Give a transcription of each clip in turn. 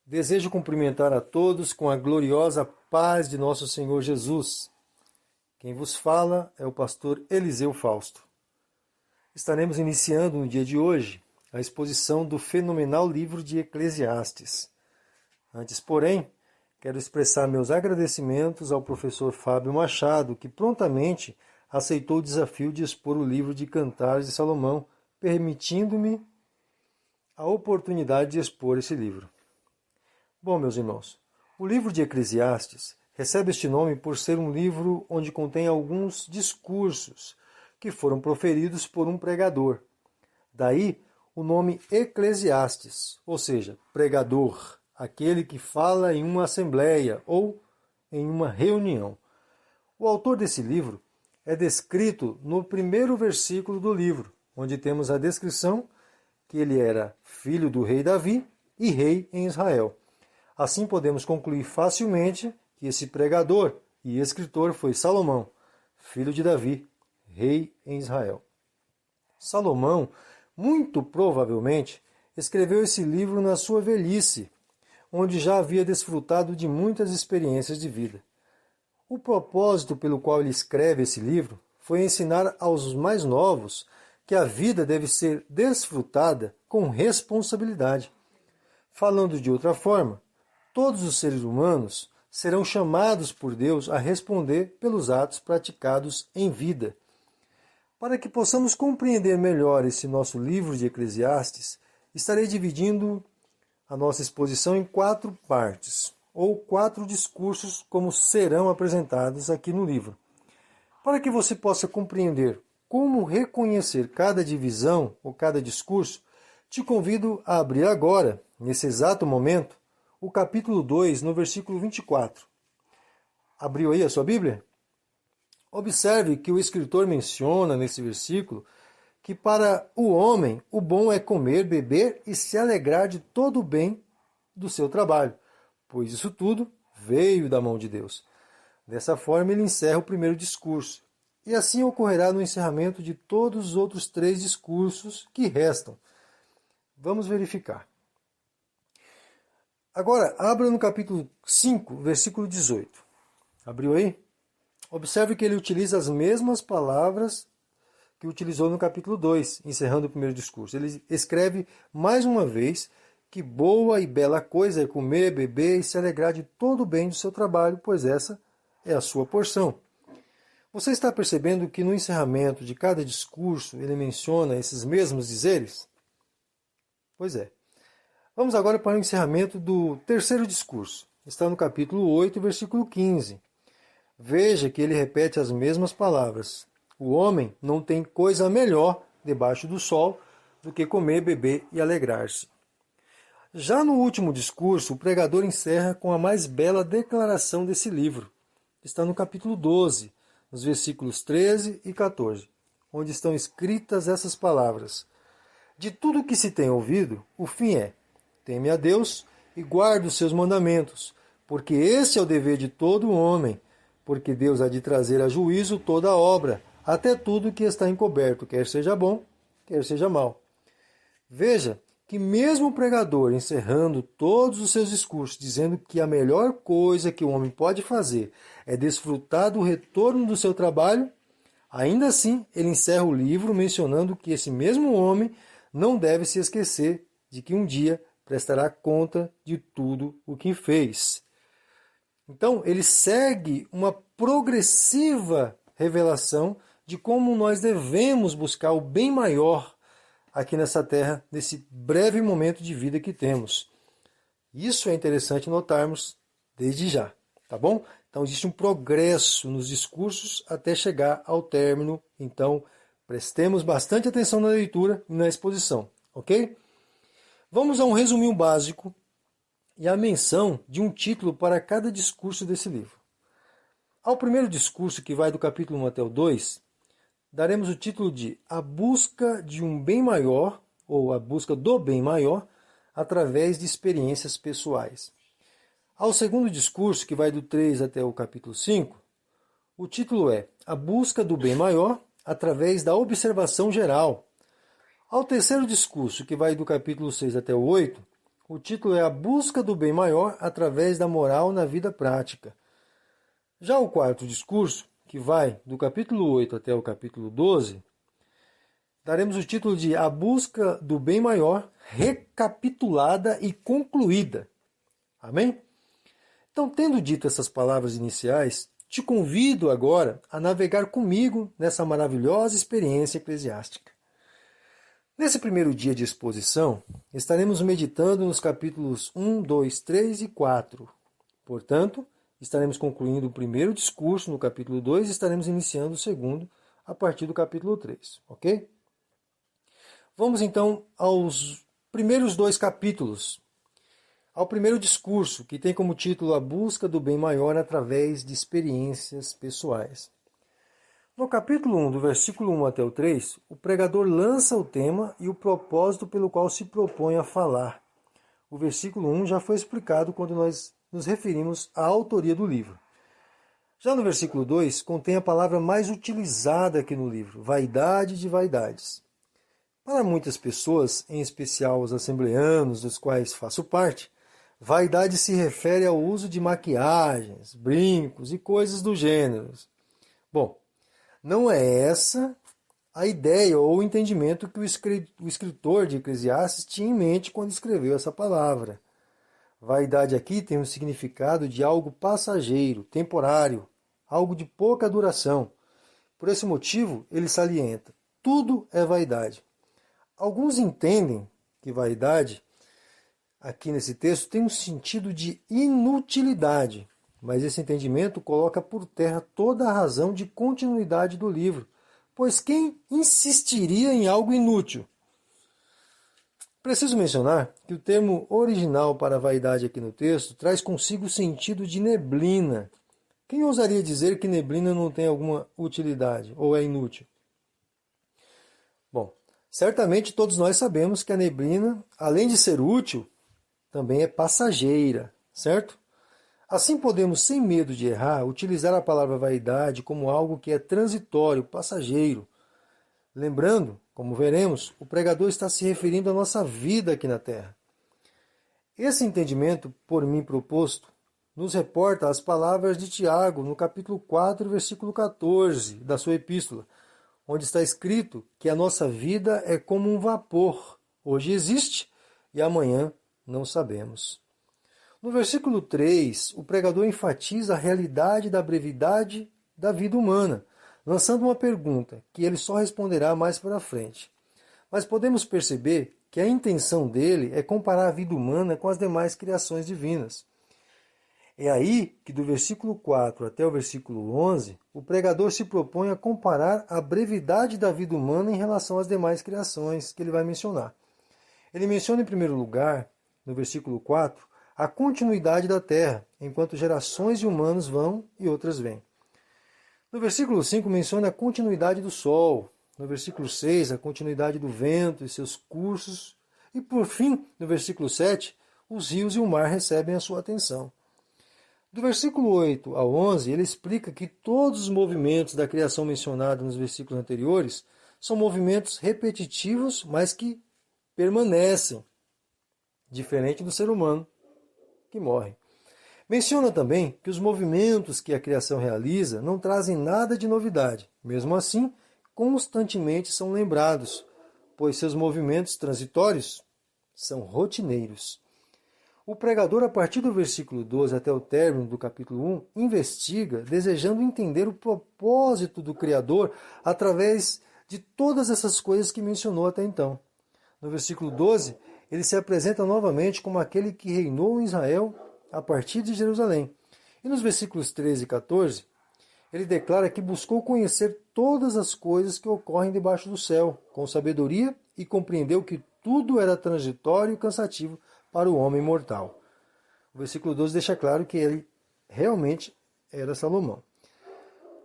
Desejo cumprimentar a todos com a gloriosa paz de nosso Senhor Jesus. Quem vos fala é o pastor Eliseu Fausto. Estaremos iniciando no dia de hoje a exposição do fenomenal livro de Eclesiastes. Antes, porém, quero expressar meus agradecimentos ao professor Fábio Machado, que prontamente aceitou o desafio de expor o livro de Cantares de Salomão, permitindo-me a oportunidade de expor esse livro. Bom, meus irmãos, o livro de Eclesiastes recebe este nome por ser um livro onde contém alguns discursos que foram proferidos por um pregador. Daí o nome Eclesiastes, ou seja, pregador, aquele que fala em uma assembleia ou em uma reunião. O autor desse livro é descrito no primeiro versículo do livro, onde temos a descrição que ele era filho do rei Davi e rei em Israel. Assim podemos concluir facilmente que esse pregador e escritor foi Salomão, filho de Davi, rei em Israel. Salomão, muito provavelmente, escreveu esse livro na sua velhice, onde já havia desfrutado de muitas experiências de vida. O propósito pelo qual ele escreve esse livro foi ensinar aos mais novos que a vida deve ser desfrutada com responsabilidade. Falando de outra forma, todos os seres humanos serão chamados por Deus a responder pelos atos praticados em vida. Para que possamos compreender melhor esse nosso livro de Eclesiastes, estarei dividindo a nossa exposição em 4 partes, ou 4 discursos como serão apresentados aqui no livro. Para que você possa compreender como reconhecer cada divisão ou cada discurso, te convido a abrir agora, nesse exato momento, o capítulo 2, no versículo 24. Abriu aí a sua Bíblia? Observe que o escritor menciona nesse versículo que para o homem o bom é comer, beber e se alegrar de todo o bem do seu trabalho, pois isso tudo veio da mão de Deus. Dessa forma ele encerra o primeiro discurso, e assim ocorrerá no encerramento de todos os outros 3 discursos que restam. Vamos verificar. Agora, abra no capítulo 5, versículo 18. Abriu aí? Observe que ele utiliza as mesmas palavras que utilizou no capítulo 2, encerrando o primeiro discurso. Ele escreve mais uma vez que boa e bela coisa é comer, beber e se alegrar de todo o bem do seu trabalho, pois essa é a sua porção. Você está percebendo que no encerramento de cada discurso ele menciona esses mesmos dizeres? Pois é. Vamos agora para o encerramento do terceiro discurso. Está no capítulo 8, versículo 15. Veja que ele repete as mesmas palavras. O homem não tem coisa melhor debaixo do sol do que comer, beber e alegrar-se. Já no último discurso, o pregador encerra com a mais bela declaração desse livro. Está no capítulo 12, nos versículos 13 e 14, onde estão escritas essas palavras. De tudo o que se tem ouvido, o fim é: teme a Deus e guarde os seus mandamentos, porque esse é o dever de todo homem, porque Deus há de trazer a juízo toda a obra, até tudo que está encoberto, quer seja bom, quer seja mal. Veja que mesmo o pregador, encerrando todos os seus discursos, dizendo que a melhor coisa que o homem pode fazer é desfrutar do retorno do seu trabalho, ainda assim ele encerra o livro mencionando que esse mesmo homem não deve se esquecer de que um dia prestará conta de tudo o que fez. Então, ele segue uma progressiva revelação de como nós devemos buscar o bem maior aqui nessa terra, nesse breve momento de vida que temos. Isso é interessante notarmos desde já, tá bom? Então, existe um progresso nos discursos até chegar ao término. Então, prestemos bastante atenção na leitura e na exposição, ok? Vamos a um resuminho básico e a menção de um título para cada discurso desse livro. Ao primeiro discurso, que vai do capítulo 1 até o 2, daremos o título de A Busca de um Bem Maior, ou A Busca do Bem Maior, através de experiências pessoais. Ao segundo discurso, que vai do 3 até o capítulo 5, o título é A Busca do Bem Maior, através da observação geral. Ao terceiro discurso, que vai do capítulo 6 até o 8, O título é A Busca do Bem Maior através da Moral na Vida Prática. Já o quarto discurso, que vai do capítulo 8 até o capítulo 12, daremos o título de A Busca do Bem Maior recapitulada e concluída. Amém? Então, tendo dito essas palavras iniciais, te convido agora a navegar comigo nessa maravilhosa experiência eclesiástica. Nesse primeiro dia de exposição, estaremos meditando nos capítulos 1, 2, 3 e 4. Portanto, estaremos concluindo o primeiro discurso no capítulo 2 e estaremos iniciando o segundo a partir do capítulo 3, ok? Vamos então aos primeiros dois capítulos. Ao primeiro discurso, que tem como título A Busca do Bem Maior através de Experiências Pessoais. No capítulo 1, do versículo 1 até o 3, o pregador lança o tema e o propósito pelo qual se propõe a falar. O versículo 1 já foi explicado quando nós nos referimos à autoria do livro. Já no versículo 2, contém a palavra mais utilizada aqui no livro, vaidade de vaidades. Para muitas pessoas, em especial os assembleanos, dos quais faço parte, vaidade se refere ao uso de maquiagens, brincos e coisas do gênero. Bom, não é essa a ideia ou o entendimento que o escritor de Eclesiastes tinha em mente quando escreveu essa palavra. Vaidade aqui tem um significado de algo passageiro, temporário, algo de pouca duração. Por esse motivo, ele salienta: tudo é vaidade. Alguns entendem que vaidade, aqui nesse texto, tem um sentido de inutilidade, mas esse entendimento coloca por terra toda a razão de continuidade do livro, pois quem insistiria em algo inútil? Preciso mencionar que o termo original para vaidade aqui no texto traz consigo o sentido de neblina. Quem ousaria dizer que neblina não tem alguma utilidade ou é inútil? Bom, certamente todos nós sabemos que a neblina, além de ser útil, também é passageira, certo? Assim podemos, sem medo de errar, utilizar a palavra vaidade como algo que é transitório, passageiro. Lembrando, como veremos, o pregador está se referindo à nossa vida aqui na Terra. Esse entendimento, por mim proposto, nos reporta as palavras de Tiago, no capítulo 4, versículo 14 da sua epístola, onde está escrito que a nossa vida é como um vapor. Hoje existe e amanhã não sabemos. No versículo 3, o pregador enfatiza a realidade da brevidade da vida humana, lançando uma pergunta que ele só responderá mais para frente. Mas podemos perceber que a intenção dele é comparar a vida humana com as demais criações divinas. É aí que do versículo 4 até o versículo 11, o pregador se propõe a comparar a brevidade da vida humana em relação às demais criações que ele vai mencionar. Ele menciona em primeiro lugar, no versículo 4, a continuidade da terra, enquanto gerações de humanos vão e outras vêm. No versículo 5 menciona a continuidade do sol. No versículo 6, a continuidade do vento e seus cursos. E por fim, no versículo 7, os rios e o mar recebem a sua atenção. Do versículo 8 ao 11, ele explica que todos os movimentos da criação mencionados nos versículos anteriores são movimentos repetitivos, mas que permanecem, diferente do ser humano, que morre. Menciona também que os movimentos que a criação realiza não trazem nada de novidade. Mesmo assim, constantemente são lembrados, pois seus movimentos transitórios são rotineiros. O pregador, a partir do versículo 12 até o término do capítulo 1, investiga, desejando entender o propósito do Criador através de todas essas coisas que mencionou até então. No versículo 12, ele se apresenta novamente como aquele que reinou em Israel a partir de Jerusalém. E nos versículos 13 e 14, ele declara que buscou conhecer todas as coisas que ocorrem debaixo do céu, com sabedoria, e compreendeu que tudo era transitório e cansativo para o homem mortal. O versículo 12 deixa claro que ele realmente era Salomão.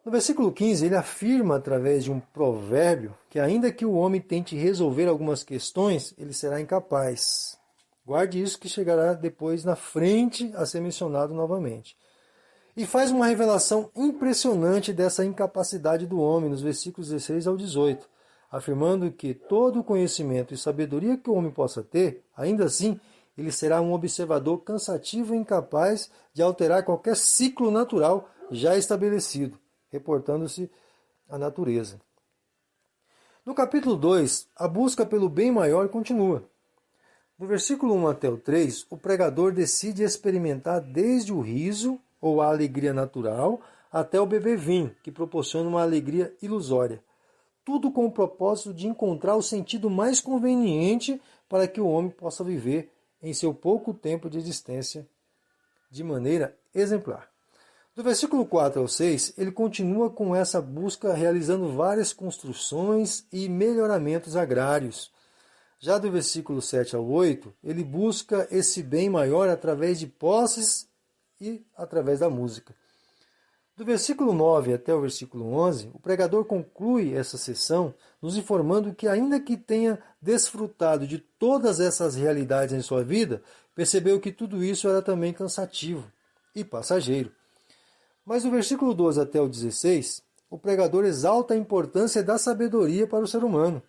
No versículo 15, ele afirma, através de um provérbio, que ainda que o homem tente resolver algumas questões, ele será incapaz. Guarde isso que chegará depois na frente a ser mencionado novamente. E faz uma revelação impressionante dessa incapacidade do homem nos versículos 16 ao 18, afirmando que todo o conhecimento e sabedoria que o homem possa ter, ainda assim, ele será um observador cansativo e incapaz de alterar qualquer ciclo natural já estabelecido, reportando-se à natureza. No capítulo 2, a busca pelo bem maior continua. Do versículo 1 até o 3, o pregador decide experimentar desde o riso, ou a alegria natural, até o beber vinho, que proporciona uma alegria ilusória. Tudo com o propósito de encontrar o sentido mais conveniente para que o homem possa viver em seu pouco tempo de existência de maneira exemplar. Do versículo 4 ao 6, ele continua com essa busca realizando várias construções e melhoramentos agrários. Já do versículo 7 ao 8, ele busca esse bem maior através de posses e através da música. Do versículo 9 até o versículo 11, o pregador conclui essa sessão nos informando que, ainda que tenha desfrutado de todas essas realidades em sua vida, percebeu que tudo isso era também cansativo e passageiro. Mas do versículo 12 até o 16, o pregador exalta a importância da sabedoria para o ser humano,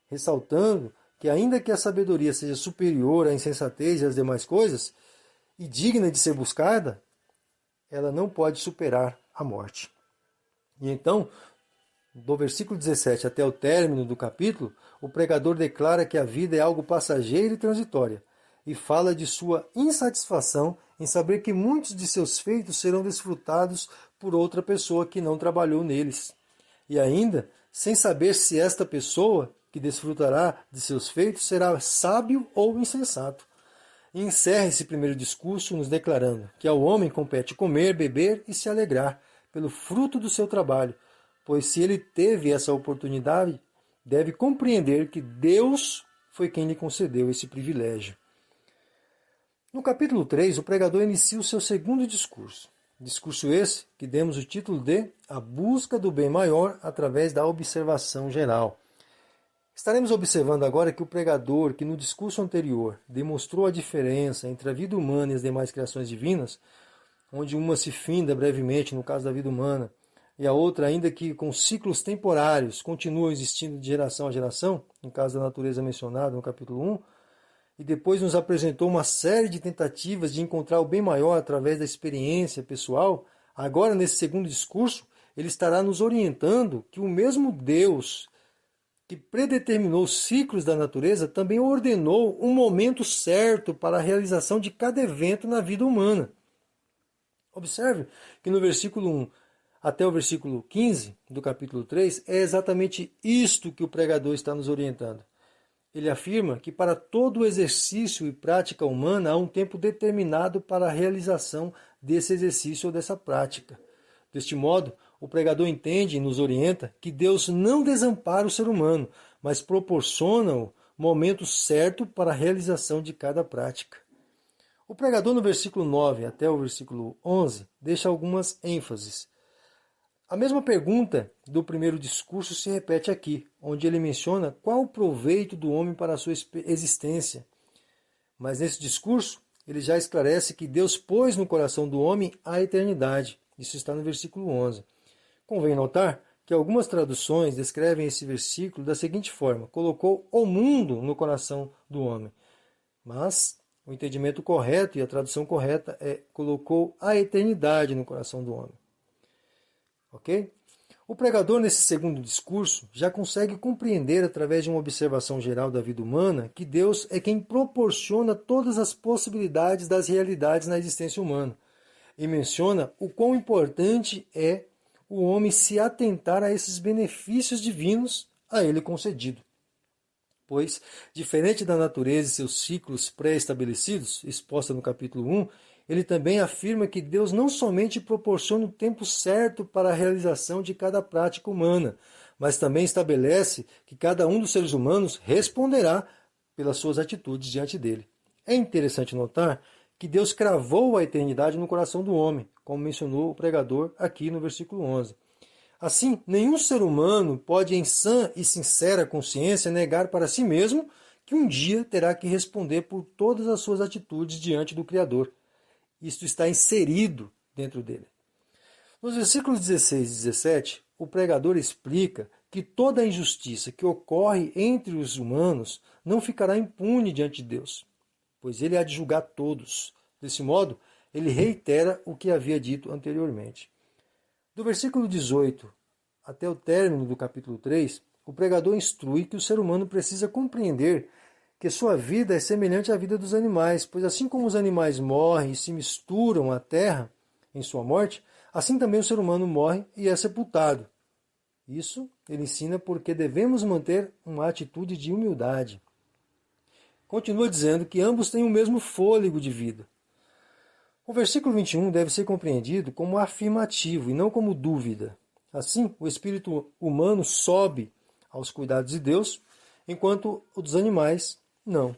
ressaltando que, ainda que a sabedoria seja superior à insensatez e às demais coisas, e digna de ser buscada, ela não pode superar a morte. E então, do versículo 17 até o término do capítulo, o pregador declara que a vida é algo passageiro e transitória, e fala de sua insatisfação em saber que muitos de seus feitos serão desfrutados por outra pessoa que não trabalhou neles. E ainda, sem saber se esta pessoa que desfrutará de seus feitos será sábio ou insensato. E encerra esse primeiro discurso nos declarando que ao homem compete comer, beber e se alegrar pelo fruto do seu trabalho, pois se ele teve essa oportunidade, deve compreender que Deus foi quem lhe concedeu esse privilégio. No capítulo 3, o pregador inicia o seu segundo discurso. Discurso esse que demos o título de A Busca do Bem Maior através da Observação Geral. Estaremos observando agora que o pregador, que no discurso anterior demonstrou a diferença entre a vida humana e as demais criações divinas, onde uma se finda brevemente, no caso da vida humana, e a outra, ainda que com ciclos temporários, continua existindo de geração a geração, no caso da natureza mencionada no capítulo 1, e depois nos apresentou uma série de tentativas de encontrar o bem maior através da experiência pessoal, agora, nesse segundo discurso, ele estará nos orientando que o mesmo Deus que predeterminou os ciclos da natureza também ordenou um momento certo para a realização de cada evento na vida humana. Observe que no versículo 1 até o versículo 15 do capítulo 3 é exatamente isto que o pregador está nos orientando. Ele afirma que para todo exercício e prática humana há um tempo determinado para a realização desse exercício ou dessa prática. Deste modo, o pregador entende e nos orienta que Deus não desampara o ser humano, mas proporciona o momento certo para a realização de cada prática. O pregador no versículo 9 até o versículo 11 deixa algumas ênfases. A mesma pergunta do primeiro discurso se repete aqui, onde ele menciona qual o proveito do homem para a sua existência. Mas nesse discurso, ele já esclarece que Deus pôs no coração do homem a eternidade. Isso está no versículo 11. Convém notar que algumas traduções descrevem esse versículo da seguinte forma: colocou o mundo no coração do homem. Mas o entendimento correto e a tradução correta é colocou a eternidade no coração do homem. Ok? O pregador, nesse segundo discurso, já consegue compreender, através de uma observação geral da vida humana, que Deus é quem proporciona todas as possibilidades das realidades na existência humana. E menciona o quão importante é o homem se atentar a esses benefícios divinos a ele concedido. Pois, diferente da natureza e seus ciclos pré-estabelecidos, exposta no capítulo 1, ele também afirma que Deus não somente proporciona o tempo certo para a realização de cada prática humana, mas também estabelece que cada um dos seres humanos responderá pelas suas atitudes diante dele. É interessante notar que Deus cravou a eternidade no coração do homem, como mencionou o pregador aqui no versículo 11. Assim, nenhum ser humano pode, em sã e sincera consciência, negar para si mesmo que um dia terá que responder por todas as suas atitudes diante do Criador. Isto está inserido dentro dele. Nos versículos 16 e 17, o pregador explica que toda a injustiça que ocorre entre os humanos não ficará impune diante de Deus. pois ele há de julgar todos. Desse modo, ele reitera o que havia dito anteriormente. Do versículo 18 até o término do capítulo 3, o pregador instrui que o ser humano precisa compreender que sua vida é semelhante à vida dos animais, pois assim como os animais morrem e se misturam à terra em sua morte, assim também o ser humano morre e é sepultado. Isso ele ensina porque devemos manter uma atitude de humildade. Continua dizendo que ambos têm o mesmo fôlego de vida. O versículo 21 deve ser compreendido como afirmativo e não como dúvida. Assim, o espírito humano sobe aos cuidados de Deus, enquanto o dos animais não.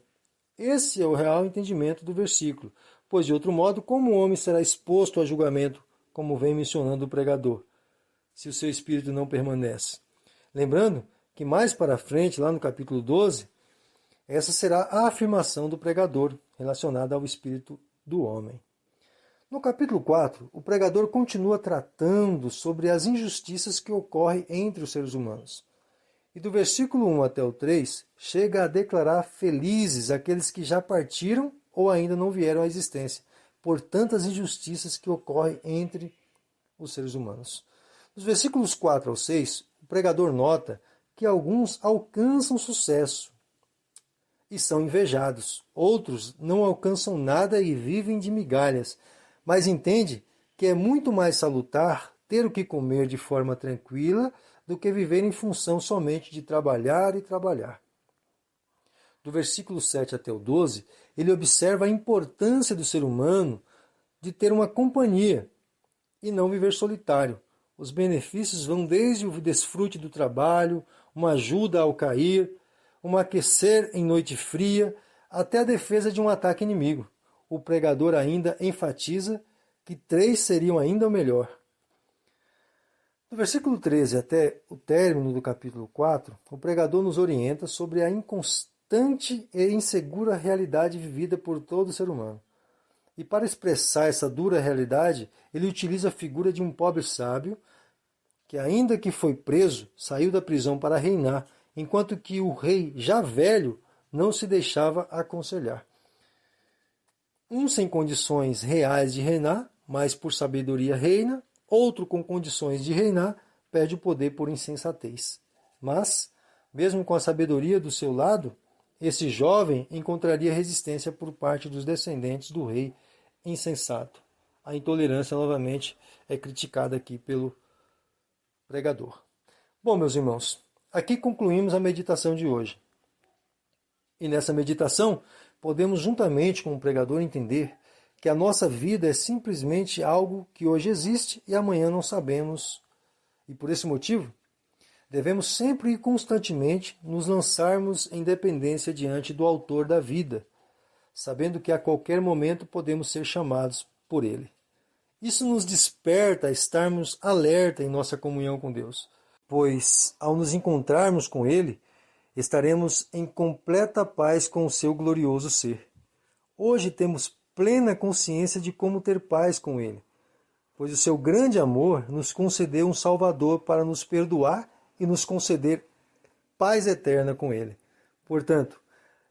Esse é o real entendimento do versículo, pois de outro modo, como o homem será exposto a julgamento, como vem mencionando o pregador, se o seu espírito não permanece? Lembrando que mais para frente, lá no capítulo 12, essa será a afirmação do pregador relacionada ao espírito do homem. No capítulo 4, o pregador continua tratando sobre as injustiças que ocorrem entre os seres humanos. E do versículo 1 até o 3, chega a declarar felizes aqueles que já partiram ou ainda não vieram à existência, por tantas injustiças que ocorrem entre os seres humanos. Dos versículos 4 ao 6, o pregador nota que alguns alcançam sucesso e são invejados, outros não alcançam nada e vivem de migalhas, mas entende que é muito mais salutar ter o que comer de forma tranquila do que viver em função somente de trabalhar e trabalhar. Do versículo 7 até o 12, ele observa a importância do ser humano de ter uma companhia e não viver solitário. Os benefícios vão desde o desfrute do trabalho, uma ajuda ao cair, um aquecer em noite fria, até a defesa de um ataque inimigo. O pregador ainda enfatiza que 3 seriam ainda o melhor. Do versículo 13 até o término do capítulo 4, o pregador nos orienta sobre a inconstante e insegura realidade vivida por todo ser humano. E para expressar essa dura realidade, ele utiliza a figura de um pobre sábio que, ainda que foi preso, saiu da prisão para reinar, enquanto que o rei, já velho, não se deixava aconselhar. Um sem condições reais de reinar, mas por sabedoria reina, outro com condições de reinar, perde o poder por insensatez. Mas, mesmo com a sabedoria do seu lado, esse jovem encontraria resistência por parte dos descendentes do rei insensato. A intolerância, novamente, é criticada aqui pelo pregador. Bom, meus irmãos, aqui concluímos a meditação de hoje. E nessa meditação, podemos juntamente com o pregador entender que a nossa vida é simplesmente algo que hoje existe e amanhã não sabemos. E por esse motivo, devemos sempre e constantemente nos lançarmos em dependência diante do autor da vida, sabendo que a qualquer momento podemos ser chamados por ele. Isso nos desperta a estarmos alerta em nossa comunhão com Deus, pois ao nos encontrarmos com ele, estaremos em completa paz com o seu glorioso ser. Hoje temos plena consciência de como ter paz com ele, pois o seu grande amor nos concedeu um Salvador para nos perdoar e nos conceder paz eterna com ele. Portanto,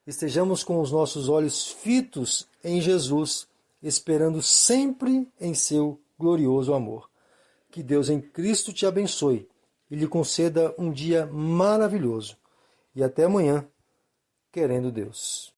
estejamos com os nossos olhos fitos em Jesus, esperando sempre em seu glorioso amor. Que Deus em Cristo te abençoe e lhe conceda um dia maravilhoso. E até amanhã, querendo Deus.